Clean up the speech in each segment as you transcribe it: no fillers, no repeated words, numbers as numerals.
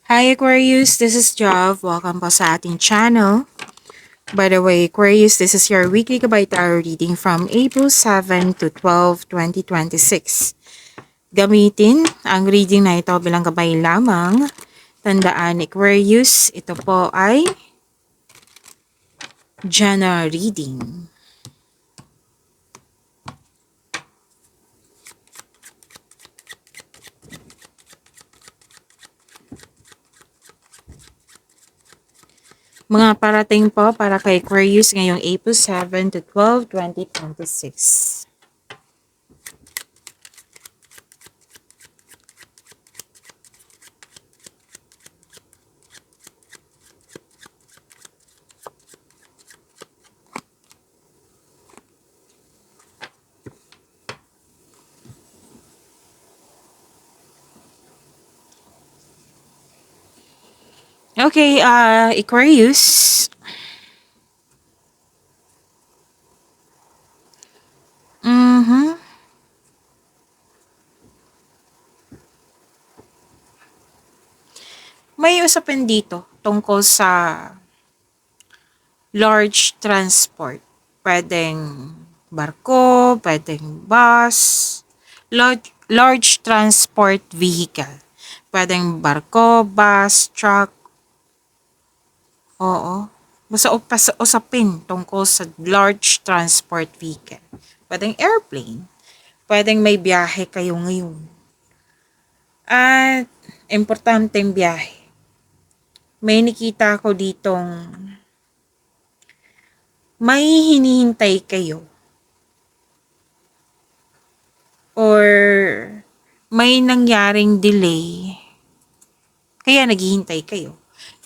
Hi Aquarius, this is Jav. Welcome po sa ating channel. By the way, Aquarius, this is your weekly Gabay Tarot reading from April 7 to 12, 2026. Gamitin ang reading na ito bilang gabay lamang. Tandaan Aquarius, ito po ay general reading. Mga parating po para kay Aquarius ngayong April 7 to 12, 2026. Okay, Aquarius. May usapin dito tungkol sa large transport. Pwedeng barko, pwedeng bus, large transport vehicle. Pwedeng barko, bus, truck. Oo. Basta usapin tungkol sa large transport vehicle. Pwedeng airplane. Pwedeng may biyahe kayo ngayon. At importanteng biyahe. May nakita ko ditong may hinihintay kayo or may nangyaring delay kaya naghihintay kayo.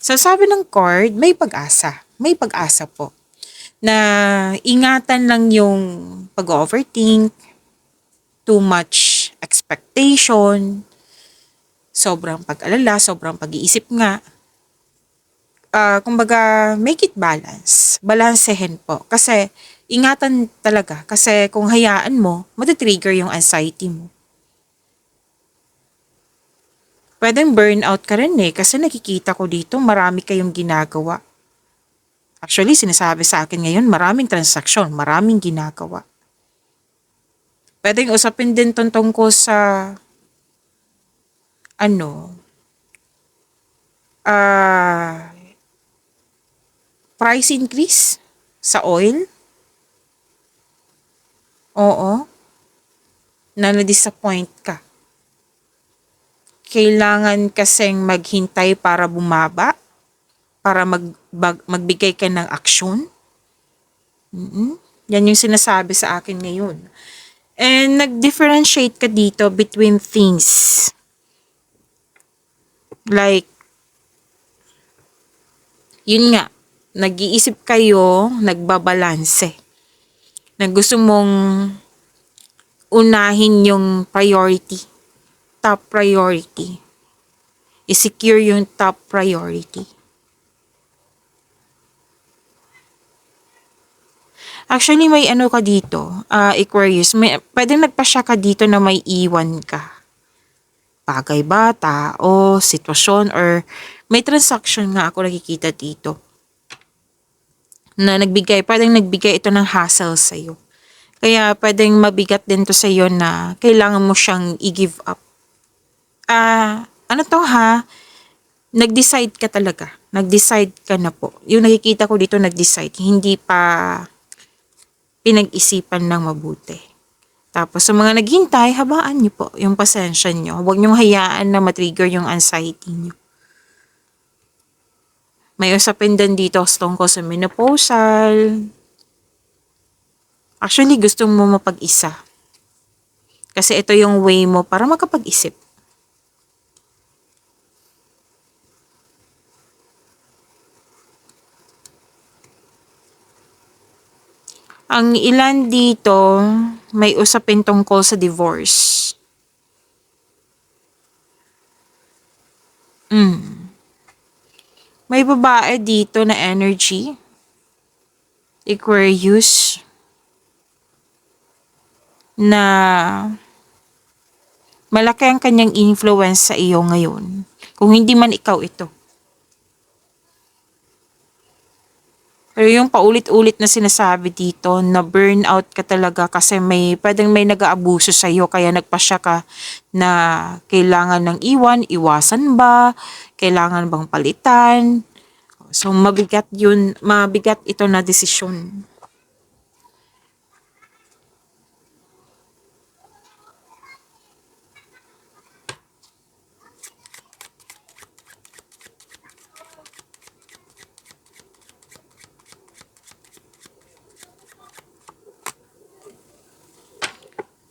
So sabi ng card, may pag-asa. May pag-asa po. Na ingatan lang yung pag-overthink, too much expectation, sobrang pag-alala, sobrang pag-iisip nga. Kumbaga, make it balance. Balansehin po. Kasi, ingatan talaga. Kasi kung hayaan mo, matitrigger yung anxiety mo. Pwedeng burnout ka rin kasi nakikita ko dito marami kayong ginagawa. Actually, sinasabi sa akin ngayon, maraming transaksyon, maraming ginagawa. Pwedeng usapin din tungkol sa ah price increase sa oil. Oo. Na na-disappoint ka. Kailangan kasing maghintay para bumaba, para magbigay ka ng aksyon. Yan yung sinasabi sa akin ngayon. And nag-differentiate ka dito between things. Like, yun nga, nag-iisip kayo, nagbabalanse. Na gusto mong unahin yung priority. Top priority. I-secure yung top priority. Actually, may ka dito, Aquarius. Pwedeng nagpasya ka dito na may iwan ka. Bagay bata o sitwasyon or may transaction nga ako nakikita dito. Na pwedeng nagbigay ito ng hassle sa'yo. Kaya pwedeng mabigat din to sa'yo na kailangan mo siyang i-give up. Nag-decide ka talaga. Nag-decide ka na po. Yung nakikita ko dito, nag-decide. Hindi pa pinag-isipan ng mabuti. Tapos sa mga naghintay, habaan niyo po yung pasensya niyo. Huwag niyong hayaan na matrigger yung anxiety niyo. May usapin din dito tungkol sa menopausal. Actually, gusto mo mapag-isa. Kasi ito yung way mo para makapag-isip. Ang ilan dito, may usapin tungkol sa divorce. May babae dito na energy. Aquarius. Na malaki ang kanyang influence sa iyo ngayon. Kung hindi man ikaw ito. Pero yung paulit-ulit na sinasabi dito na burnout ka talaga kasi pwedeng may nag-aabuso sa'yo kaya nagpasya ka na kailangan ng iwasan ba? Kailangan bang palitan? So mabigat ito na desisyon.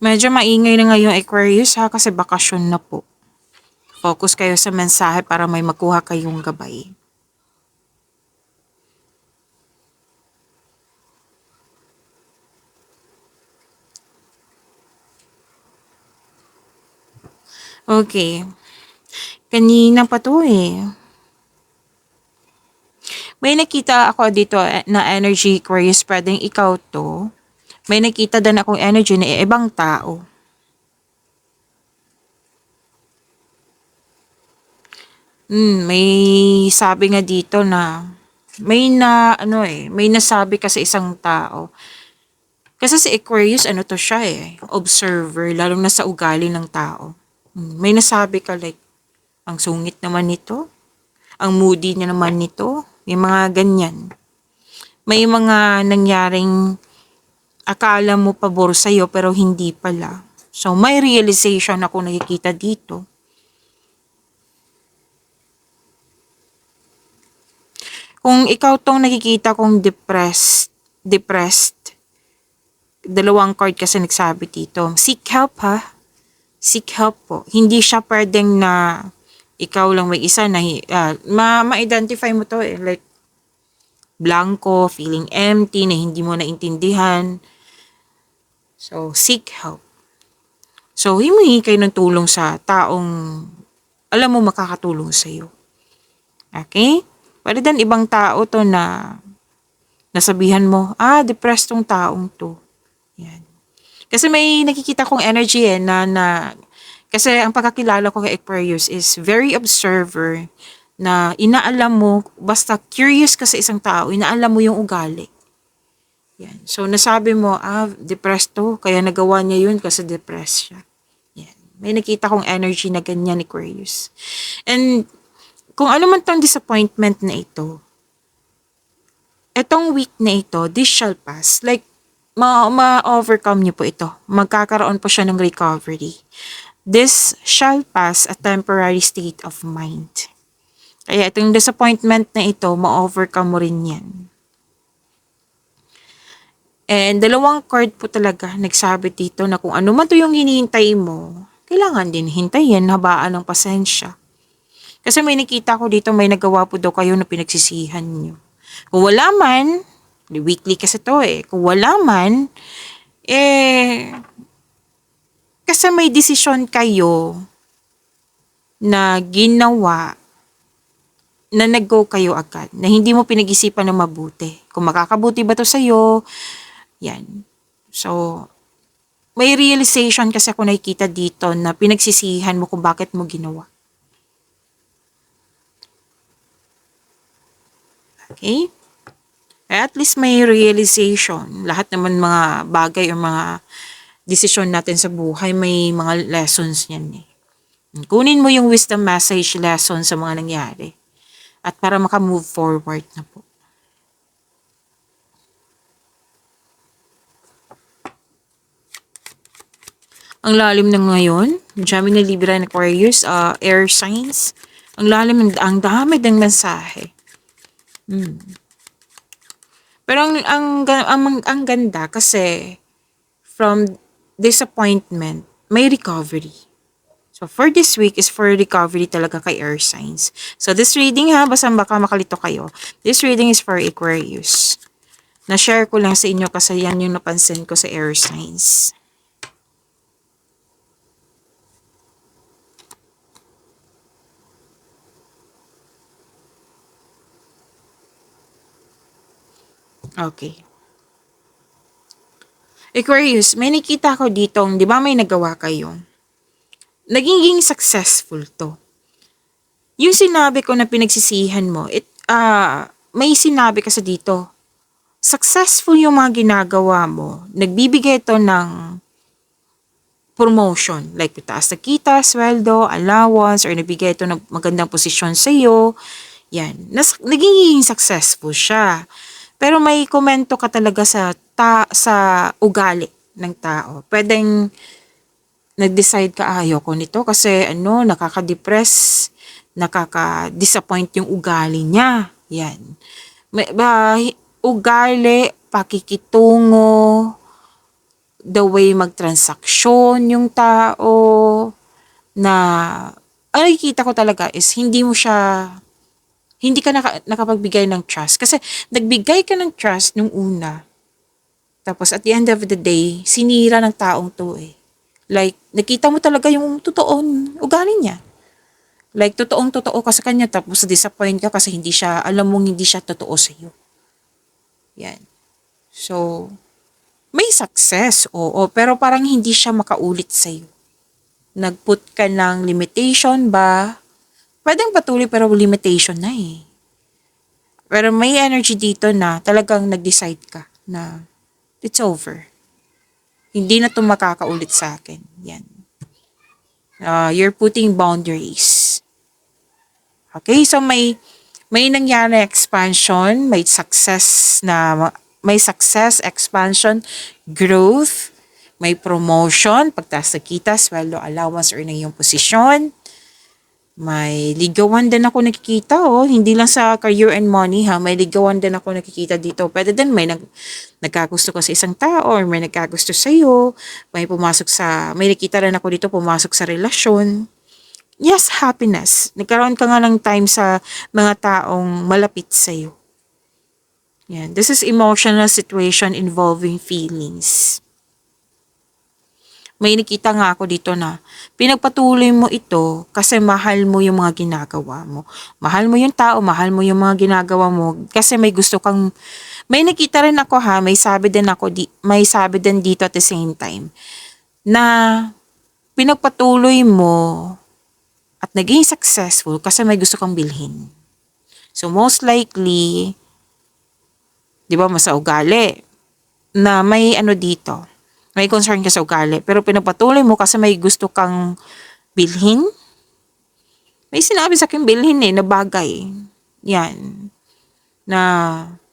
Medyo maingay na ngayong Aquarius ha kasi bakasyon na po. Focus kayo sa mensahe para may makuha kayong gabay. Okay. Kanina pa to eh. May nakita ako dito na energy Aquarius, pwedeng ikaw to. May nakita din akong energy na ibang tao. May sabi nga dito na may nasabi kasi isang tao. Kasi si Aquarius, to siya observer, lalo na sa ugali ng tao. May nasabi ka like, ang sungit naman nito, ang moody niya naman nito, may mga ganyan. May mga nangyaring akala mo pabor sa'yo pero hindi pala. So may realization ako nakikita dito. Kung ikaw tong nakikita kong depressed, dalawang card kasi nagsabi dito, seek help ha. Seek help po. Hindi siya pwedeng na ikaw lang may isa na ma-identify mo to like blanco, feeling empty, na hindi mo naintindihan. So, seek help. So, himuhi kayo ng tulong sa taong alam mo makakatulong sa'yo. Okay? Pwede din ibang tao to na nasabihan mo, depressed tong taong to. Yan. Kasi may nakikita kong energy kasi ang pagkakilala ko kay Aquarius is very observer na inaalam mo, basta curious ka sa isang tao, inaalam mo yung ugali. Yan. So, nasabi mo, depressed to, kaya nagawa niya yun kasi depressed siya. Yan. May nakita kong energy na ganyan ni Aquarius. And, kung ano man tong disappointment na ito, etong week na ito, this shall pass. Like, ma-overcome niyo po ito. Magkakaroon po siya ng recovery. This shall pass a temporary state of mind. Kaya itong disappointment na ito, ma-overcome mo rin yan. And dalawang card po talaga nagsabi dito na kung ano man to yung hinihintay mo, kailangan din hintayin, habaan ng pasensya. Kasi may nakita ko dito, may nagawa po daw kayo na pinagsisihan nyo. Kung wala man, weekly kasi to kung wala man, kasi may desisyon kayo na ginawa na nag-go kayo agad, na hindi mo pinag-isipan ng mabuti. Kung makakabuti ba to sa'yo, yan. So, may realization kasi ako nakikita dito na pinagsisihan mo kung bakit mo ginawa. Okay? At least may realization. Lahat naman mga bagay o mga desisyon natin sa buhay, may mga lessons yan Kunin mo yung wisdom message lesson sa mga nangyari. At para maka-move forward na po. Ang lalim na ngayon, Gemini, Libra, and Aquarius, air signs. Ang lalim, ang dami ng mensahe. Pero ang ganda kasi from disappointment, may recovery. So for this week is for recovery talaga kay air signs. So this reading basta baka makalito kayo. This reading is for Aquarius. Na-share ko lang sa inyo kasi yan yung napansin ko sa air signs. Okay. Aquarius, may nakita ko ditong, di ba may nagawa kayo? Naging successful to. Yung sinabi ko na pinagsisihan mo, may sinabi kasi dito, successful yung mga ginagawa mo. Nagbibigay ito ng promotion. Like, taas na kita, sweldo, allowance, or nabigay ito ng magandang posisyon sa iyo. Yan. Naging successful siya. Pero may komento ka talaga sa ugali ng tao. Pwedeng nag-decide ka, ayoko nito kasi nakaka-depress, nakaka-disappoint yung ugali niya. Yan. Ugali, pakikitungo, the way magtransaksyon yung tao, na ang nakikita ko talaga is hindi ka nakapagbigay ng trust. Kasi nagbigay ka ng trust nung una, tapos at the end of the day, sinira ng taong to eh. Like, nakita mo talaga yung totoong ugali niya. Like, totoong-totoo ka sa kanya, tapos disappoint ka kasi alam mong hindi siya totoo sa iyo. Yan. So, may success, oo, pero parang hindi siya makaulit sa iyo. Nag-put ka ng limitation ba? Pwedeng patuloy pero limitation na eh. Pero may energy dito na talagang nag-decide ka na it's over. Hindi na ito makakaulit sa akin. Yan. You're putting boundaries. Okay, so may nangyari expansion, may success, expansion, growth, may promotion, pagtaas na kita, sweldo, allowance, or na yung posisyon. May ligawan din ako nakikita, hindi lang sa career and money ha, may ligawan din ako nakikita dito. Pwede din may nagkagusto ka sa isang tao or may nagkagusto sa iyo, may nakita rin ako dito pumasok sa relasyon. Yes, happiness. Nagkaroon ka nga ng time sa mga taong malapit sa iyo. Yan. This is emotional situation involving feelings. May nakita nga ako dito na pinagpatuloy mo ito kasi mahal mo yung mga ginagawa mo. Mahal mo yung tao, mahal mo yung mga ginagawa mo kasi may gusto kang, may nakita rin ako ha, may sabi din dito at the same time na pinagpatuloy mo at naging successful kasi may gusto kang bilhin. So most likely, di ba, sa ugali na may dito, may concern ka sa ugali, pero pinapatuloy mo kasi may gusto kang bilhin. May sinabi sa akin bilhin na bagay. Yan. Na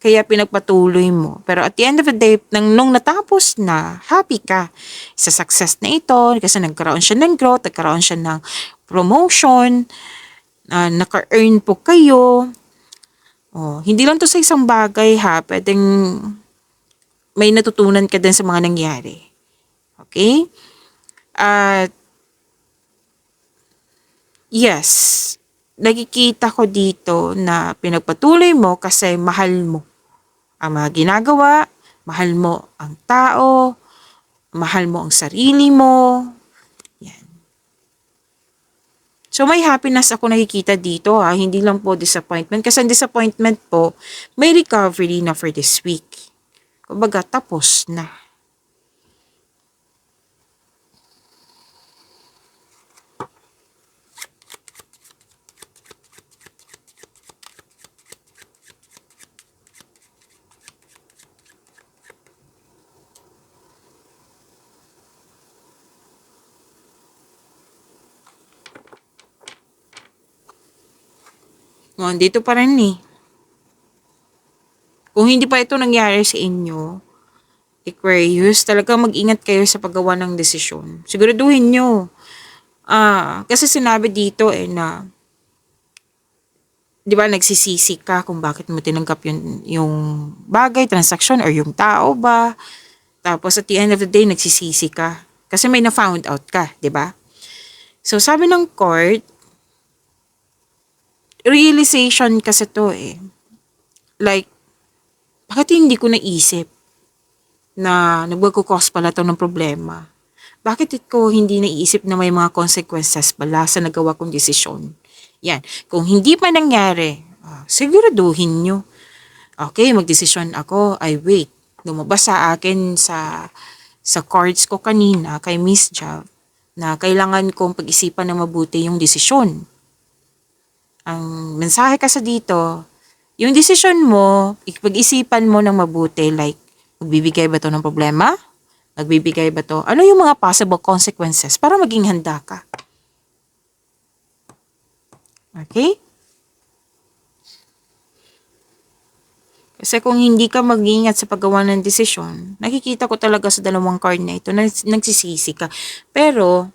kaya pinagpatuloy mo. Pero at the end of the day, nung natapos na, happy ka sa success na ito kasi nagkaroon siya ng growth, nagkaroon siya ng promotion, naka-earn po kayo. Hindi lang to sa isang bagay ha, pwedeng may natutunan ka din sa mga nangyari. Okay? At yes, nakikita ko dito na pinagpatuloy mo kasi mahal mo ang mga ginagawa, mahal mo ang tao, mahal mo ang sarili mo. Yan. So may happiness ako nakikita dito ha, hindi lang po disappointment. Kasi ang disappointment po, may recovery na for this week. Kumbaga, tapos na. Dito pa rin eh. Kung hindi pa ito nangyari sa inyo, Aquarius, talaga mag-ingat kayo sa paggawa ng desisyon. Siguraduhin nyo. Kasi sinabi dito na, di ba, nagsisisi ka kung bakit mo tinanggap yung bagay, transaction, or yung tao ba. Tapos at the end of the day, nagsisisi ka. Kasi may na-found out ka, di ba? So sabi ng court, realization kasi to like, bakit hindi ko naisip na nagko-cause pala to ng problema? Bakit ko hindi naisip na may mga consequences pala sa nagawa kong desisyon? Yan. Kung hindi pa nangyari, siguraduhin nyo. Okay, magdesisyon ako. Wait. Lumabas sa akin sa cards ko kanina kay Miss Jav na kailangan kong pag-isipan na mabuti yung desisyon. Ang mensahe kasi dito, yung desisyon mo, ipag-isipan mo ng mabuti, like, magbibigay ba to ng problema? Magbibigay ba to? Ano yung mga possible consequences para maging handa ka? Okay? Kasi kung hindi ka mag-ingat sa paggawa ng desisyon, nakikita ko talaga sa dalawang card na ito na nagsisisi ka. Pero,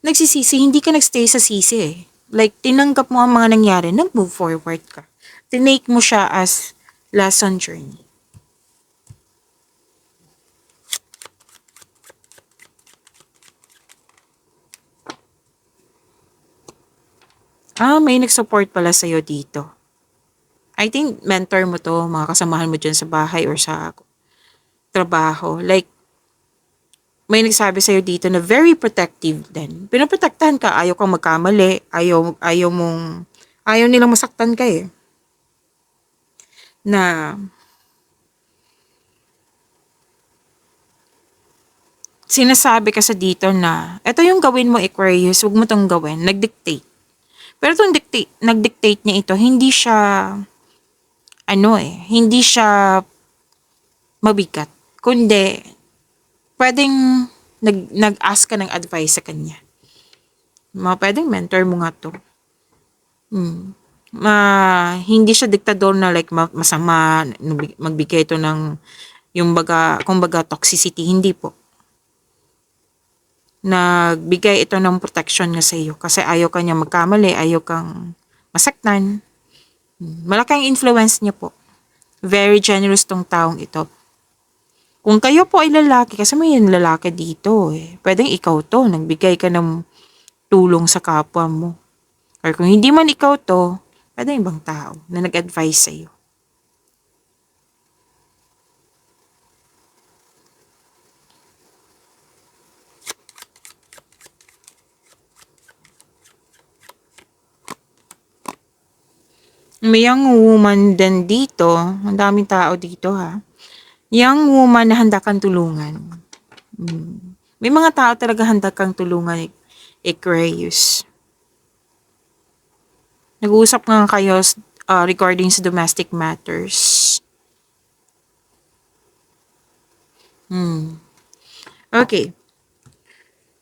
nagsisisi, hindi ka nagstay sa sisi eh. Like, tinanggap mo ang mga nangyari, nag-move forward ka. Tinake mo siya as lesson journey. May nag-support pala sa'yo dito. I think mentor mo to, mga kasamahan mo dyan sa bahay or sa trabaho. Like, may nagsabi sa'yo dito na very protective din. Pinoprotektahan ka, ayaw kang magkamali, ayaw nilang masaktan ka eh. Na, sinasabi kasi dito na, eto yung gawin mo Aquarius, huwag mo tong gawin, nag-dictate. Pero itong nag-dictate niya ito, hindi siya mabigat. Kundi, pwedeng nag-ask ka ng advice sa kanya. Pwedeng mentor mo nga to. Hindi siya diktador na like masama, magbigay ito ng kumbaga toxicity. Hindi po. Nagbigay ito ng protection nga sa iyo kasi ayaw ka niya magkamali, ayaw kang masaktan. Malaking influence niya po. Very generous tong taong ito. Kung kayo po ay lalaki, kasi may lalaki dito eh. Pwedeng ikaw to, nagbigay ka ng tulong sa kapwa mo. Or kung hindi man ikaw to, pwedeng ibang tao na nag-advise sa iyo. May young woman din dito. Ang daming tao dito ha. Young woman na handa kang tulungan. May mga tao talaga handa kang tulungan, Aquarius. Nag-uusap nga kayo regarding sa domestic matters. Okay.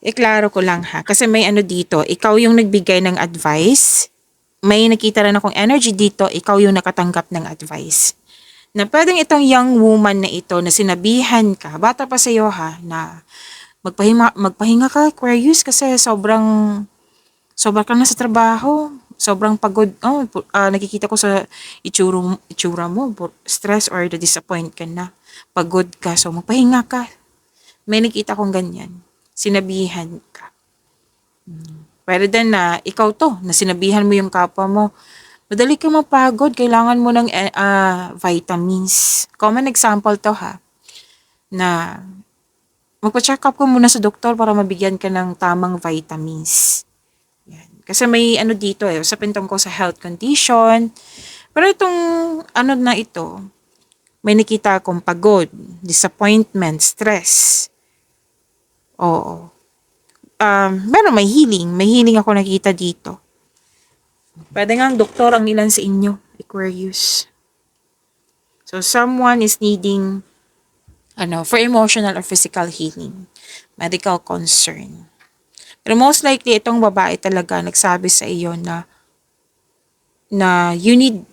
Iklaro ko lang ha. Kasi may dito, ikaw yung nagbigay ng advice. May nakita rin akong energy dito, ikaw yung nakatanggap ng advice. Na pwedeng itong young woman na ito na sinabihan ka, bata pa sa'yo ha, na magpahinga ka, Aquarius, kasi sobrang ka na sa trabaho, sobrang pagod. Nakikita ko sa itsura mo, stress or disappoint ka na, pagod ka, so magpahinga ka. May nakita kong ganyan, sinabihan ka. Pwede din na ikaw to, na sinabihan mo yung kapwa mo, madali ka mapagod, kailangan mo ng vitamins. Common example to ha, na magpa-check up ko muna sa doktor para mabigyan ka ng tamang vitamins. Yan. Kasi may dito usapin tungkol sa health condition. Pero itong na ito, may nakita akong pagod, disappointment, stress. Oo. Pero may healing ako nakita dito. Pwede nga ang doktor ang ilan sa inyo, Aquarius. So, someone is needing, for emotional or physical healing, medical concern. Pero most likely, itong babae talaga nagsabi sa iyo na you need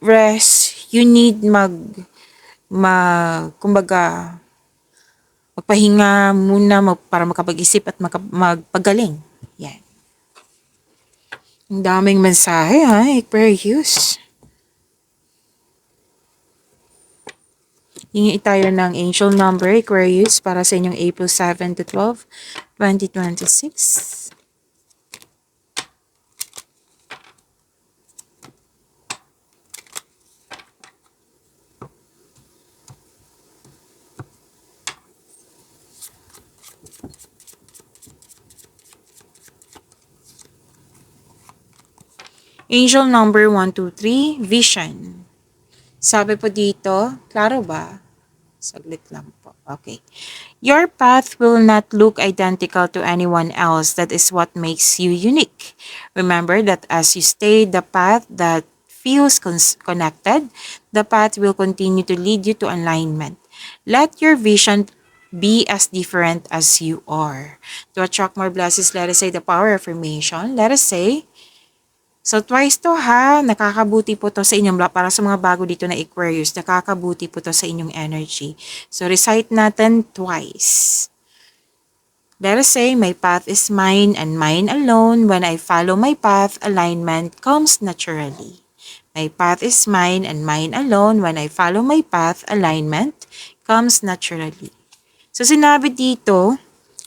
rest, you need kumbaga, magpahinga muna para makapag-isip at magpagaling. Yan. Ang daming mensahe ha, Aquarius. Hingi tayo ng angel number, Aquarius, para sa inyong April 7 to 12, 2026. Angel number 123, vision. Sabi po dito, klaro ba? Saglit lang po. Okay. Your path will not look identical to anyone else. That is what makes you unique. Remember that as you stay the path that feels connected, the path will continue to lead you to alignment. Let your vision be as different as you are. To attract more blessings, let us say the power affirmation. Let us say, so twice to ha, nakakabuti po to sa inyong, para sa mga bago dito na Aquarius, nakakabuti po to sa inyong energy. So recite natin twice. Let us say, my path is mine and mine alone. When I follow my path, alignment comes naturally. My path is mine and mine alone. When I follow my path, alignment comes naturally. So sinabi dito,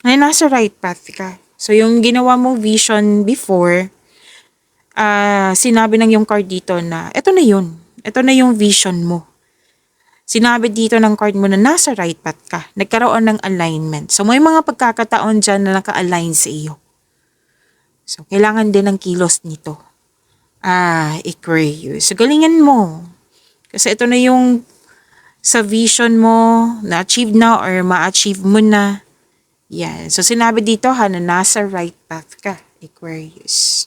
ay nasa right path ka. So yung ginawa mong vision before, sinabi ng yung card dito na, eto na yun. Eto na yung vision mo. Sinabi dito ng card mo na nasa right path ka. Nagkaroon ng alignment. So, may mga pagkakataon dyan na naka-align sa iyo. So, kailangan din ng kilos nito. Aquarius. So, galingan mo. Kasi ito na yung sa vision mo, na-achieve na or ma-achieve mo na. Yan. So, sinabi dito ha na nasa right path ka, Aquarius.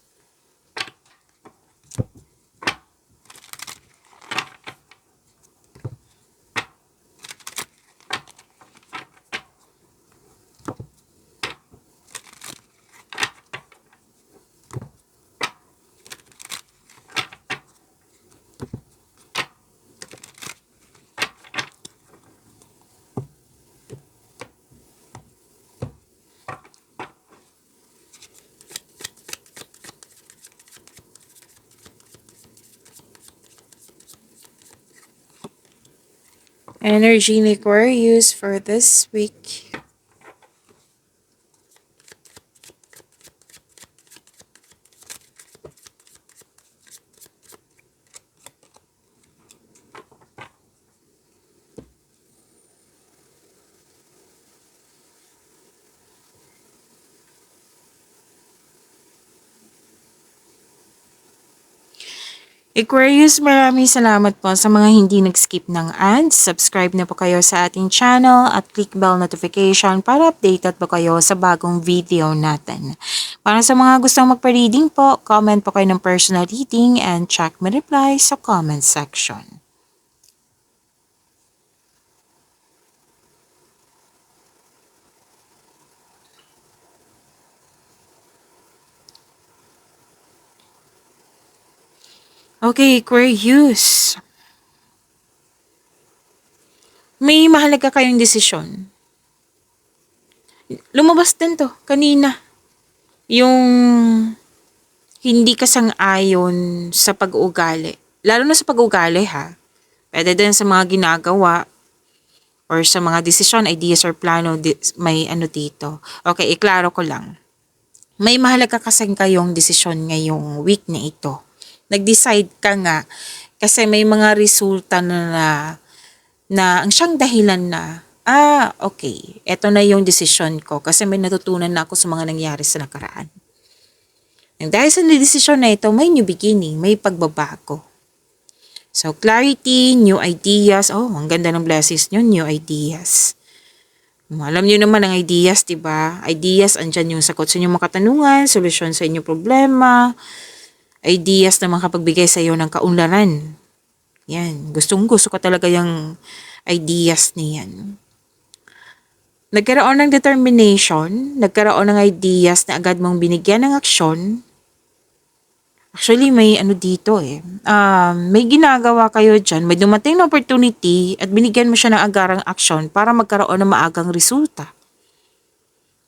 Energy ni Aquarius for this week. Aquarius, maraming salamat po sa mga hindi nag-skip ng ads. Subscribe na po kayo sa ating channel at click bell notification para updated po kayo sa bagong video natin. Para sa mga gustong magpa-reading po, comment po kayo ng personal reading and check my reply sa comment section. Okay, Aquarius. May mahalaga kayong desisyon. Lumabas din to kanina. Yung hindi ka sang-ayon sa pag-uugali. Lalo na sa pag-uugali ha. Pwede din sa mga ginagawa or sa mga desisyon, ideas or plano, may ano dito. Okay, iklaro ko lang. May mahalaga kasing kayong desisyon ngayong week na ito. Nag-decide ka nga kasi may mga resulta na ang siyang dahilan na, okay, eto na yung desisyon ko kasi may natutunan na ako sa mga nangyari sa nakaraan. And dahil sa desisyon na ito, may new beginning, may pagbabago. So, clarity, new ideas. Oh, ang ganda ng blessings nyo, new ideas. Alam nyo naman ang ideas, diba? Ideas, andyan yung sagot sa inyong mga katanungan, solusyon sa inyong problema, ideas na makapagbigay sa iyo ng kaunlaran. Yan, gusto ko talaga yung ideas niyan. Nagkaroon ng determination, nagkaroon ng ideas na agad mong binigyan ng aksyon. Actually, may ano dito may ginagawa kayo dyan, may dumating na opportunity at binigyan mo siya ng agarang aksyon para magkaroon ng maagang resulta.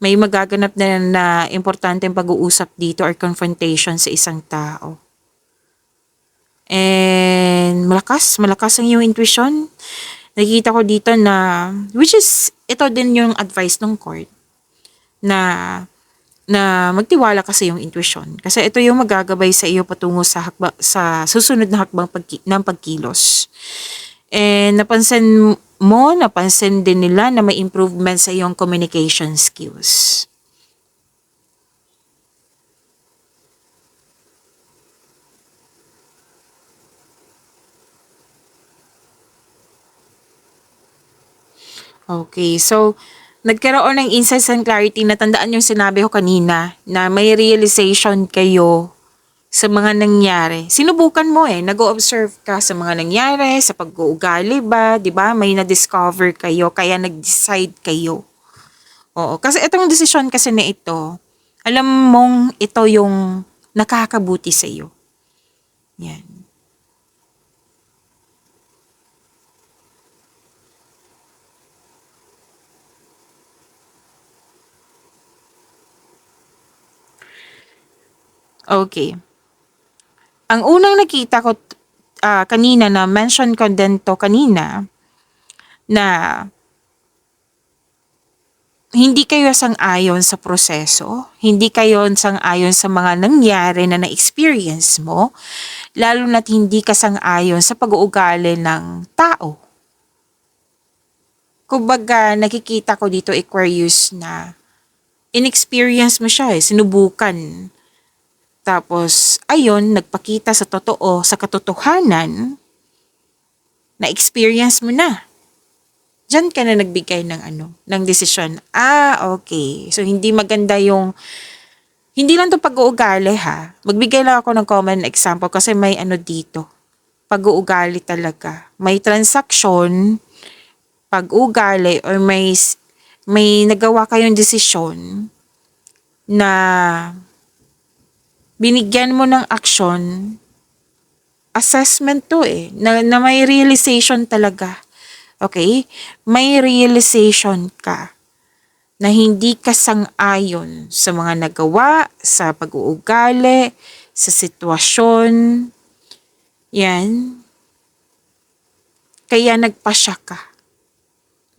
May magaganap na importanteng pag-uusap dito or confrontation sa isang tao. And malakas ang iyong intuition. Nakikita ko dito na, which is, ito din yung advice ng court, na magtiwala kasi yung intuition. Kasi ito yung magagabay sa iyo patungo sa susunod na hakbang ng pagkilos. And napansin din nila na may improvement sa iyong communication skills. Okay, so nagkaroon ng insights and clarity, natandaan yung sinabi ko kanina na may realization kayo sa mga nangyari. Sinubukan mo nag-o-observe ka sa mga nangyari, sa pag-uugali ba, 'di ba? May na-discover kayo kaya nag-decide kayo. Oo, kasi itong desisyon kasi na ito, alam mong ito yung nakakabuti sa iyo. Yan. Okay. Ang unang nakita ko kanina na mention ko din to kanina na hindi kayo sang-ayon sa proseso, hindi kayo sang-ayon sa mga nangyari na na-experience mo, lalo na't hindi ka sang-ayon sa pag-uugali ng tao. Kumbaga, nakikita ko dito Aquarius na inexperience mo siya sinubukan. Tapos, ayun, nagpakita sa totoo, sa katotohanan, na experience mo na. Diyan ka na nagbigay ng ng desisyon. Okay. So, hindi maganda yung, hindi lang to pag-uugali ha. Magbigay lang ako ng common example kasi may dito. Pag-uugali talaga. May transaction, pag-uugali, or may nagawa kayong desisyon na binigyan mo ng aksyon, assessment to na may realization talaga. Okay? May realization ka na hindi ka sang-ayon sa mga nagawa, sa pag-uugali, sa sitwasyon. Yan. Kaya nagpasya ka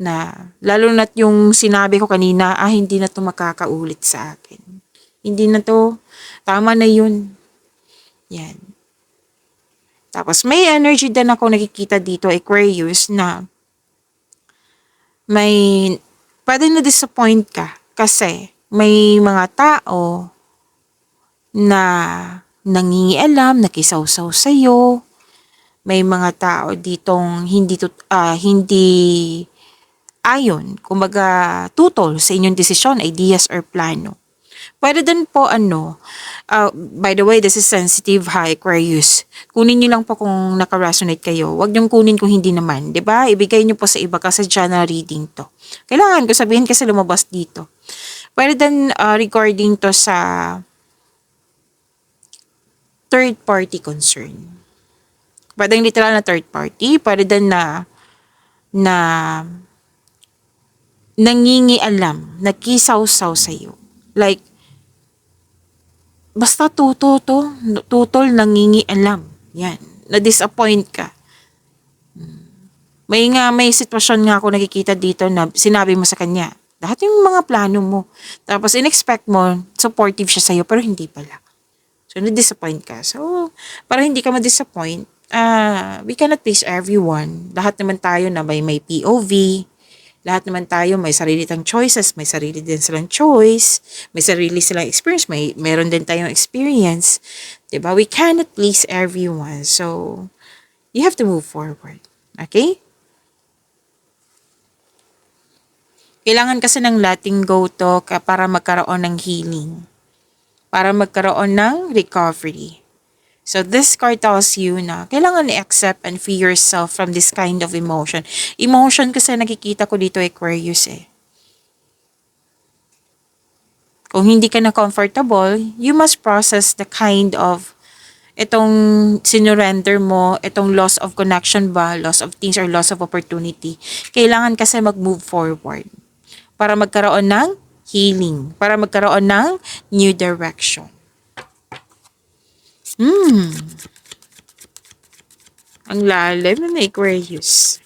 na, lalo na't yung sinabi ko kanina, hindi na to makakaulit sa akin. Hindi na to, tama na yun. Yan. Tapos may energy din ako nakikita dito, Aquarius, na may, pwede na-disappoint ka kasi may mga tao na nangingialam, nakisawsaw sa'yo. May mga tao ditong hindi ayon, kumbaga tutol sa inyong desisyon, ideas or plano. Pwede din po by the way, this is sensitive Aquarius. Kunin niyo lang po kung naka-resonate kayo. Huwag niyong kunin kung hindi naman, 'di ba? Ibigay niyo po sa iba kasi general reading to. Kailangan ko sabihin kasi lumabas dito. Pwede din regarding to sa third party concern. Pwede literal na third party, pwede din na nangingialam, nakisaw-saw sa'yo. Like, basta tutol nangingialam. Yan. Na-disappoint ka. May sitwasyon nga ako nakikita dito na sinabi mo sa kanya, lahat yung mga plano mo. Tapos in-expect mo, supportive siya sa'yo, pero hindi pala. So, na-disappoint ka. So, para hindi ka ma-disappoint, we cannot please everyone. Lahat naman tayo na may POV, lahat naman tayo may sarili tayong choices, may sarili din silang choice, may sarili silang experience, meron din tayong experience. 'Di ba? We cannot please everyone. So, you have to move forward. Okay? Kailangan kasi ng letting go to para magkaroon ng healing. Para magkaroon ng recovery. So this card tells you na kailangan i-accept and free yourself from this kind of emotion. Emotion kasi nakikita ko dito Aquarius Kung hindi ka na comfortable, you must process the kind of itong sinurrender mo, itong loss of connection ba, loss of things or loss of opportunity. Kailangan kasi mag-move forward para magkaroon ng healing, para magkaroon ng new direction. Ang lalim na Aquarius.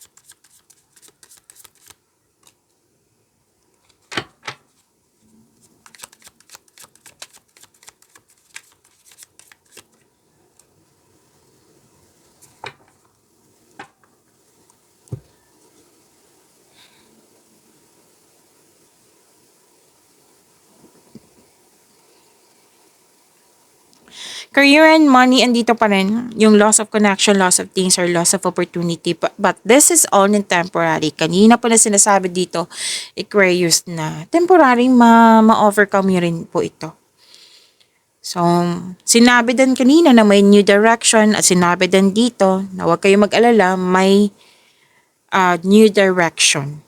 Career and money, andito pa rin. Yung loss of connection, loss of things, or loss of opportunity. But this is only temporary. Kanina pa na sinasabi dito, Aquarius, na temporary ma-overcome nyo rin po ito. So, sinabi din kanina na may new direction at sinabi din dito na huwag kayo mag-alala, may new direction.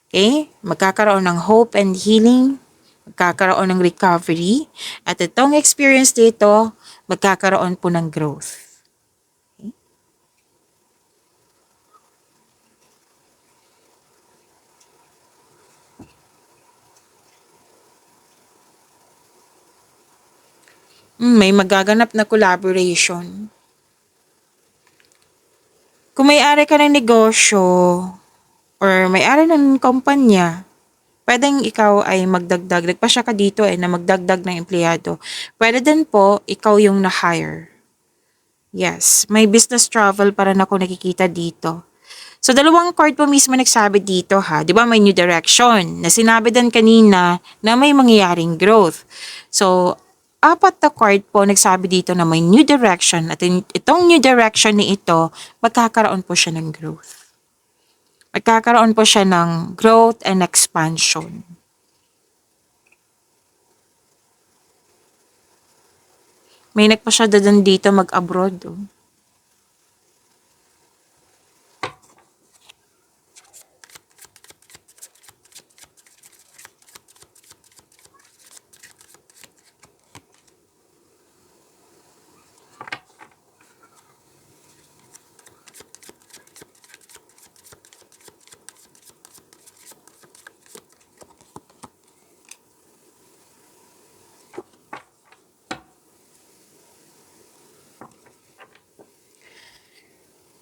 Okay? Magkakaroon ng hope and healing, magkakaroon ng recovery, at itong experience dito, magkakaroon po ng growth. Okay? May magaganap na collaboration. Kung may-ari ka ng negosyo or may-ari ng kumpanya, pwedeng ikaw ay magdagdag. Nagpasya ka dito na magdagdag ng empleyado. Pwede din po, ikaw yung na-hire. Yes, may business travel para na ako nakikita dito. So, dalawang card po mismo nagsabi dito ha. Di ba may new direction na sinabi din kanina na may mangyayaring growth. So, apat na card po nagsabi dito na may new direction at itong new direction ni ito, magkakaroon po siya ng growth. Magkakaroon po siya ng growth and expansion. May nagpasya din dito mag-abroad. Oh.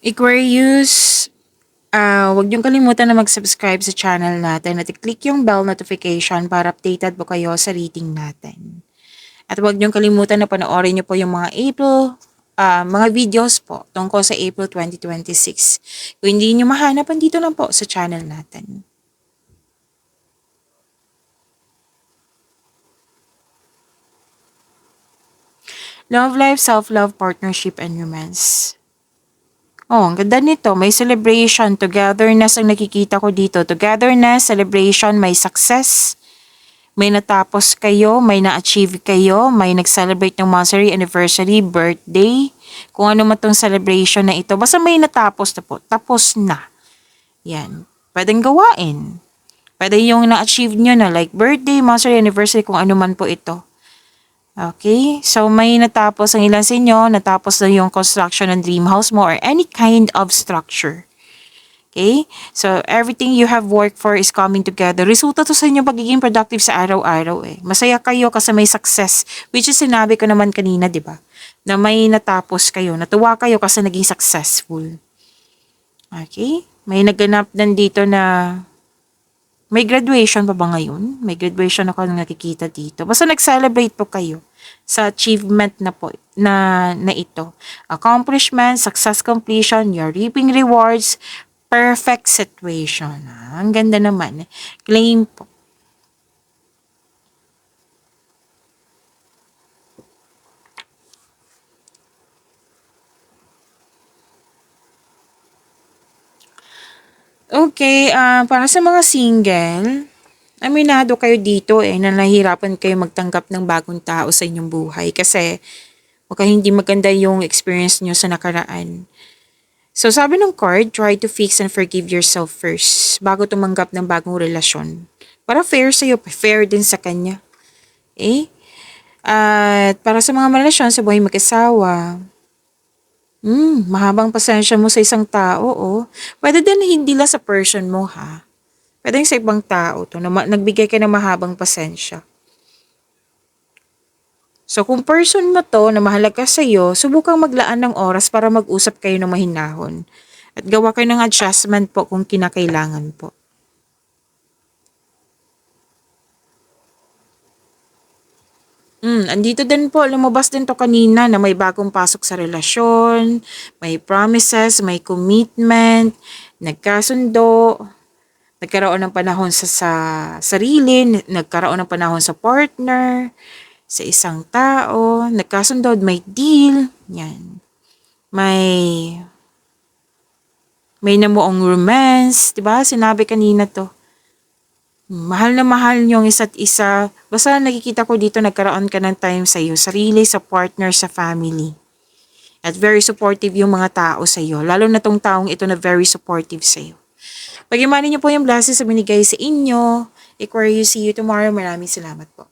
Aquarius, huwag niyong kalimutan na mag-subscribe sa channel natin at i-click yung bell notification para updated po kayo sa reading natin. At huwag niyong kalimutan na panoorin niyo po yung mga mga videos po tungkol sa April 2026. Kung hindi niyo mahanap, andito lang po sa channel natin. Love life, self-love, partnership, and romance. Oh, ang ganda nito. May celebration, togetherness ang nakikita ko dito. Togetherness, celebration, may success. May natapos kayo, may na-achieve kayo, may nag-celebrate ng monthsary, anniversary, birthday. Kung ano man tong celebration na ito. Basta may natapos na po. Tapos na. Yan. Pwedeng gawain. Pwede yung na-achieve nyo na like birthday, monthsary, anniversary, kung ano man po ito. Okay, so may natapos ang ilan sa inyo, natapos na yung construction ng dream house mo or any kind of structure. Okay, so everything you have worked for is coming together. Resulta to sa inyo pagiging productive sa araw-araw eh. Masaya kayo kasi may success, which is sinabi ko naman kanina, di ba? Na may natapos kayo, natuwa kayo kasi naging successful. Okay, may naganap din dito na may graduation pa ba ngayon? May graduation ako nakikita dito. Basta nag-celebrate po kayo sa achievement na po na ito. Accomplishment, success completion, you're reaping rewards, perfect situation. Ang ganda naman. Claim po. Okay, para sa mga single, aminado kayo dito na nahihirapan kayo magtanggap ng bagong tao sa inyong buhay kasi baka hindi maganda yung experience nyo sa nakaraan. So sabi ng card, try to fix and forgive yourself first bago tumanggap ng bagong relasyon. Para fair sa'yo, fair din sa kanya. Eh? At para sa mga relasyon sa buhay mag-asawa, mahabang pasensya mo sa isang tao, oh. Pwede din hindi lang sa person mo, ha? Pwede sa ibang tao to na nagbigay ka ng mahabang pasensya. So kung person mo to na mahalaga sa'yo, subukang maglaan ng oras para mag-usap kayo ng mahinahon. At gawa kayo ng adjustment po kung kinakailangan po. Andito din po, lumabas din to kanina na may bagong pasok sa relasyon, may promises, may commitment, nagkasundo, nagkaroon ng panahon sa sarili, nagkaroon ng panahon sa partner, sa isang tao, nagkasundo, may deal, yan. May namuong romance, 'di ba? Sinabi kanina to. Mahal na mahal niyo ang isa't isa. Basta nakikita ko dito nagkaroon ka ng time sa iyo, sarili, sa partner, sa family. At very supportive yung mga tao sa iyo. Lalo na tong taong ito na very supportive sa iyo. Pagyamanin niyo po yung blessings sa binigay sa inyo. Aquarius, see you tomorrow. Maraming salamat po.